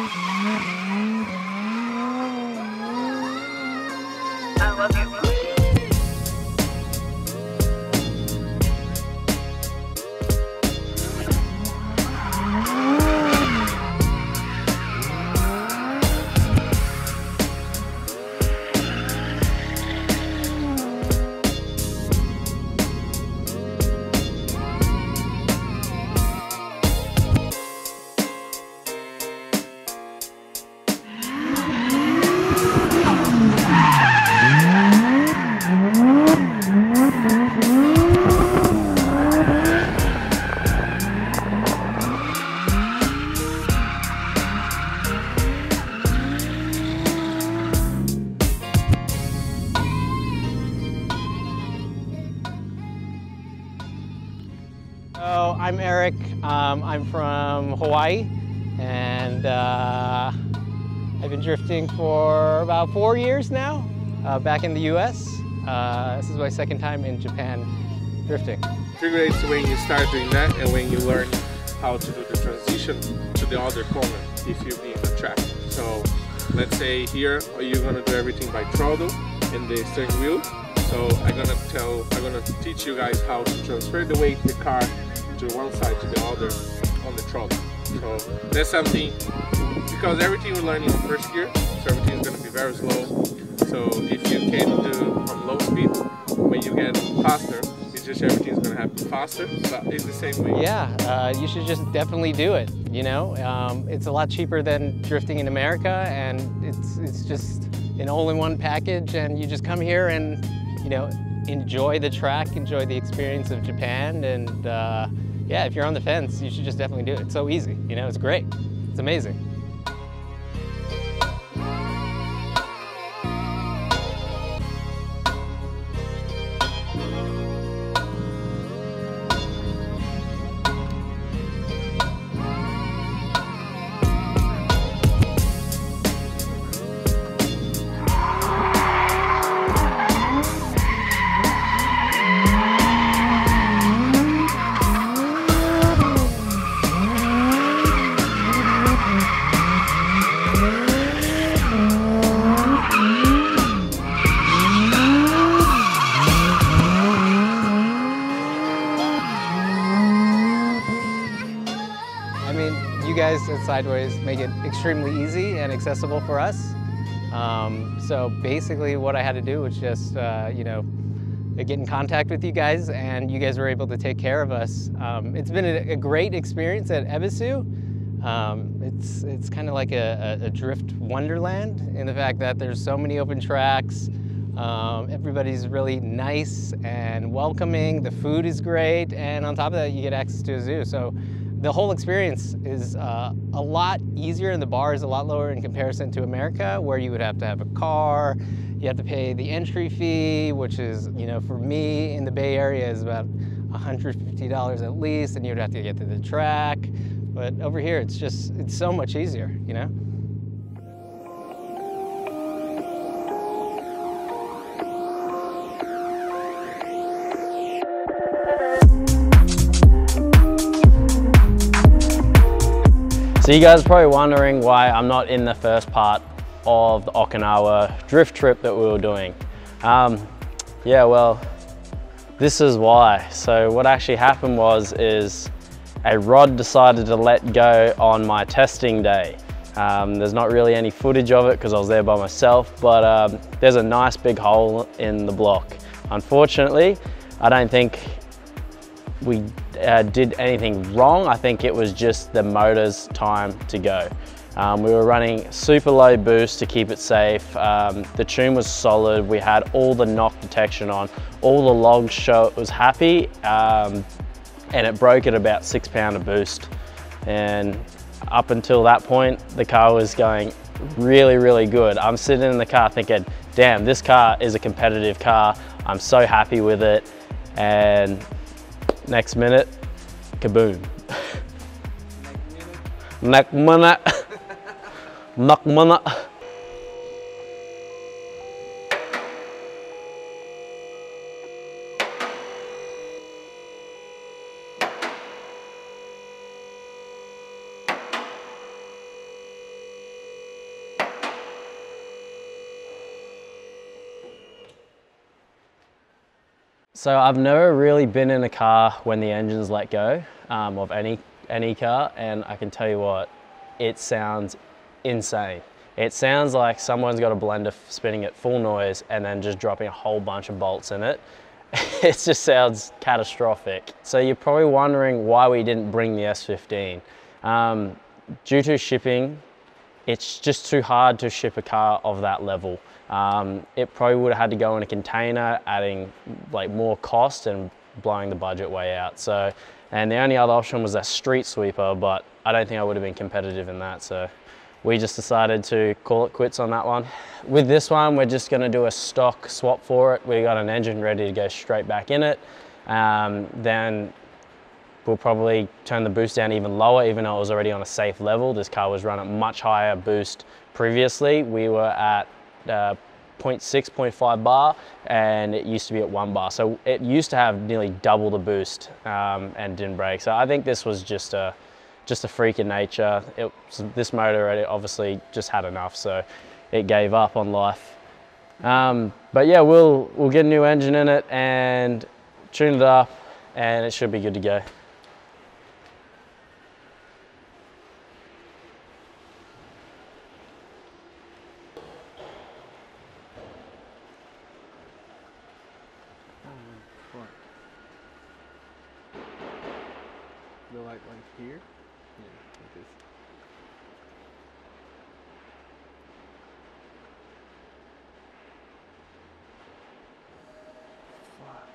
I love you. So I'm Eric, I'm from Hawaii, and I've been drifting for about 4 years now, back in the US. This is my second time in Japan drifting. Figure it's when you start doing that and when you learn how to do the transition to the other corner if you be in the track. So let's say here you're gonna do everything by throttle and the steering wheel. So I'm gonna teach you guys how to transfer the weight of the car to one side to the other on the throttle. So that's something, because everything we're learning on first gear, so everything is gonna be very slow. So if you can do from low speed, when you get faster, it's just everything's gonna happen faster, but it's the same way. Yeah, you should just definitely do it, you know? It's a lot cheaper than drifting in America, and it's just an all-in-one package, and you just come here and, you know, enjoy the track, enjoy the experience of Japan, and yeah, if you're on the fence, you should just definitely do it. It's so easy, you know, it's great. It's amazing. You guys at Sideways make it extremely easy and accessible for us. So basically what I had to do was just, you know, get in contact with you guys, and you guys were able to take care of us. It's been a great experience at Ebisu. It's kind of like a drift wonderland in the fact that there's so many open tracks. Everybody's really nice and welcoming. The food is great, and on top of that, you get access to a zoo. So the whole experience is a lot easier, and the bar is a lot lower in comparison to America, where you would have to have a car, you have to pay the entry fee, which is, you know, for me in the Bay Area is about $150 at least, and you'd have to get to the track. But over here, it's so much easier, you know? So you guys are probably wondering why I'm not in the first part of the Okinawa drift trip that we were doing. Yeah, well, this is why. So what actually happened is a rod decided to let go on my testing day. There's not really any footage of it because I was there by myself, but there's a nice big hole in the block. Unfortunately, I don't think we did anything wrong. I think it was just the motor's time to go. We were running super low boost to keep it safe. The tune was solid. We had all the knock detection on. All the logs show it was happy, and it broke at about 6 pound of boost. And up until that point, the car was going really, really good. I'm sitting in the car thinking, damn, this car is a competitive car. I'm so happy with it. And next minute, kaboom. Next minute, next minute. So I've never really been in a car when the engine's let go of any car, and I can tell you what, it sounds insane. It sounds like someone's got a blender spinning at full noise and then just dropping a whole bunch of bolts in it. It just sounds catastrophic. So you're probably wondering why we didn't bring the S15. Due to shipping, it's just too hard to ship a car of that level. It probably would have had to go in a container, adding like more cost and blowing the budget way out. So, and the only other option was that street sweeper, but I don't think I would have been competitive in that. So we just decided to call it quits on that one. With this one, we're just gonna do a stock swap for it. We got an engine ready to go straight back in it. Then we'll probably turn the boost down even lower, even though it was already on a safe level. This car was run at much higher boost previously. We were at 0.6, 0.5 bar, and it used to be at 1 bar. So it used to have nearly double the boost and didn't break. So I think this was just a freak in nature. This motor obviously just had enough, so it gave up on life. But yeah, we'll get a new engine in it and tune it up, and it should be good to go. The light like here? Yeah, like this. Fuck.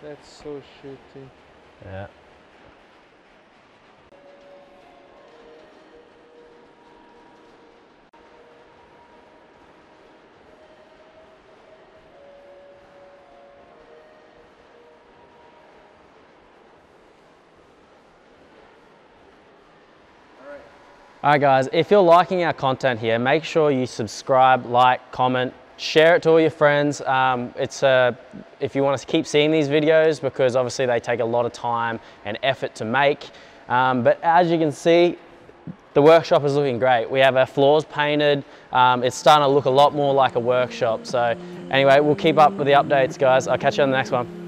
That's so shitty. Yeah. Alright guys, if you're liking our content here, make sure you subscribe, like, comment, share it to all your friends. If you want to keep seeing these videos, because obviously they take a lot of time and effort to make. But as you can see, the workshop is looking great. We have our floors painted. It's starting to look a lot more like a workshop. So anyway, we'll keep up with the updates, guys. I'll catch you on the next one.